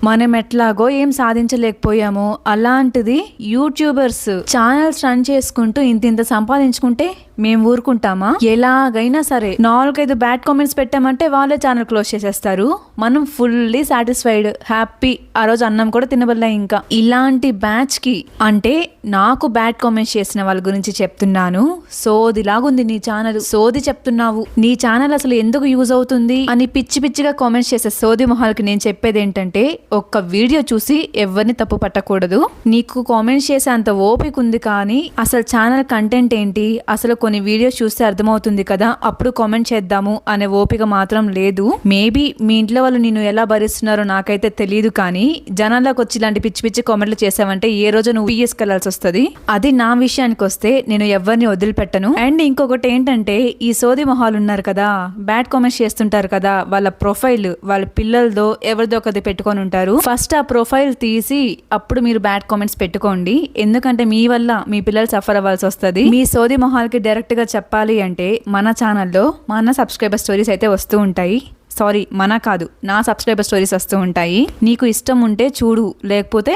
మనం ఎట్లాగో ఏం సాధించలేకపోయాము, అలాంటిది యూట్యూబర్స్ ఛానల్స్ రన్ చేసుకుంటూ ఇంత సంపాదించుకుంటే మేము ఊరుకుంటామా? ఎలాగైనా సరే 4-5 బ్యాడ్ కామెంట్స్ పెట్టామంటే వాళ్ళే ఛానల్ క్లోజ్ చేసేస్తారు. మనం ఫుల్లీ సాటిస్ఫైడ్, హ్యాపీ. ఆ రోజు అన్నం కూడా తినబడలే. ఇంకా ఇలాంటి బ్యాచ్ కి, అంటే నాకు బ్యాడ్ కామెంట్స్ చేసిన వాళ్ళ గురించి చెప్తున్నాను. సోదిలాగుంది నీ ఛానల్, సోది చెప్తున్నావు, నీ ఛానల్ అసలు ఎందుకు యూజ్ అవుతుంది అని పిచ్చిగా కామెంట్స్ చేసే సోది మొహాలకి నేను చెప్పేది ఏంటంటే, ఒక్క వీడియో చూసి ఎవరిని తప్పు పట్టకూడదు. నీకు కామెంట్స్ చేసే అంత ఓపిక ఉంది, కానీ అసలు ఛానల్ కంటెంట్ ఏంటి, అసలు కొన్ని వీడియోస్ చూస్తే అర్థమవుతుంది కదా, అప్పుడు కామెంట్ చేద్దాము అనే ఓపిక మాత్రం లేదు. మేబీ మీ ఇంట్లో వాళ్ళు నిన్ను ఎలా భరిస్తున్నారో నాకైతే తెలియదు, కానీ జనాల్లోకి వచ్చి ఇలాంటి పిచ్చి కామెంట్లు చేసావంటే ఏ రోజు నువ్వు పిఎస్కెళ్లాల్సి వస్తుంది. అది నా విషయానికి వస్తే నేను ఎవరిని వదిలిపెట్టను. అండ్ ఇంకొకటి ఏంటంటే, ఈ సోది మొహాలు ఉన్నారు కదా, బ్యాడ్ కామెంట్స్ చేస్తుంటారు కదా, వాళ్ళ ప్రొఫైల్ వాళ్ళ పిల్లలదో ఎవరిదో ఒకటి పెట్టుకొని ఉంటారు. ఫస్ట్ ఆ ప్రొఫైల్ తీసి అప్పుడు మీరు బ్యాడ్ కామెంట్స్ పెట్టుకోండి. ఎందుకంటే మీ వల్ల మీ పిల్లలు సఫర్ అవ్వాల్సి వస్తుంది. మీ సోది మొహాలకి డైరెక్ట్ గా చెప్పాలి అంటే మన ఛానల్లో మన సబ్స్క్రైబర్ స్టోరీస్ అయితే వస్తూ ఉంటాయి. సారీ, మన కాదు, నా సబ్స్క్రైబర్ స్టోరీస్ వస్తూ ఉంటాయి. నీకు ఇష్టం ఉంటే చూడు, లేకపోతే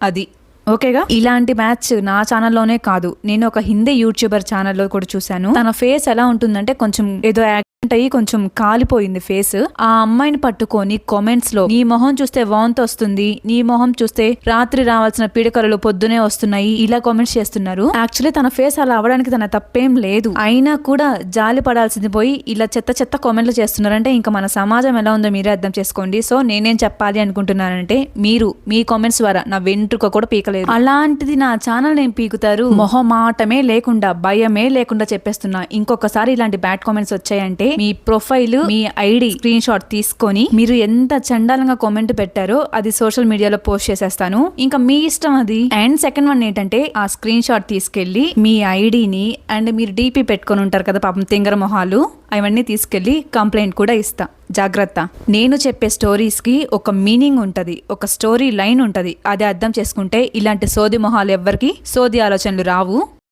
అది ఓకేగా. ఇలాంటి బ్యాచ్ నా ఛానల్లోనే కాదు, నేను ఒక హిందీ యూట్యూబర్ ఛానల్లో కూడా చూశాను. తన ఫేస్ ఎలా ఉంటుందంటే కొంచెం ఏదో యాక్సిడెంట్ అయ్యి కొంచెం కాలిపోయింది ఫేస్. ఆ అమ్మాయిని పట్టుకొని కామెంట్స్ లో, నీ మొహం చూస్తే వాంతి వస్తుంది, నీ మొహం చూస్తే రాత్రి రావాల్సిన పీడకలలు పొద్దునే వస్తున్నాయి, ఇలా కామెంట్స్ చేస్తున్నారు. యాక్చువల్లీ తన ఫేస్ అలా అవడానికి తన తప్పేం లేదు, అయినా కూడా జాలి పడాల్సింది పోయి ఇలా చెత్త కామెంట్లు చేస్తున్నారంటే ఇంకా మన సమాజం ఎలా ఉందో మీరే అర్థం చేసుకోండి. సో నేనేం చెప్పాలి అనుకుంటున్నానంటే, మీరు మీ కామెంట్స్ ద్వారా నా వెంట్రుక కూడా పీకలేదు. అలాంటిది నా ఛానల్ నేను పీకుతారు, మొహమాటమే లేకుండా, భయమే లేకుండా చెప్పేస్తున్నా. ఇంకొకసారి ఇలాంటి బ్యాడ్ కామెంట్స్ వచ్చాయంటే మీ ప్రొఫైల్, మీ ఐడి స్క్రీన్ షాట్ తీసుకొని మీరు ఎంత చండాలంగా కామెంట్ పెట్టారో అది సోషల్ మీడియాలో పోస్ట్ చేసేస్తాను. ఇంకా మీ ఇష్టం అది. అండ్ సెకండ్ వన్ ఏంటంటే, ఆ స్క్రీన్ షాట్ తీసుకెళ్లి మీ ఐడిని అండ్ మీరు డీపీ పెట్టుకొని ఉంటారు కదా పాపం తింగర మొహాలు, అవన్నీ తీసుకెళ్లి కంప్లైంట్ కూడా ఇస్తా. జాగ్రత్త. నేను చెప్పే స్టోరీస్ కి ఒక మీనింగ్ ఉంటది, ఒక స్టోరీ లైన్ ఉంటది. అది అర్థం చేసుకుంటే ఇలాంటి సోది మొహాలు ఎవ్వరికి సోది ఆలోచనలు రావు.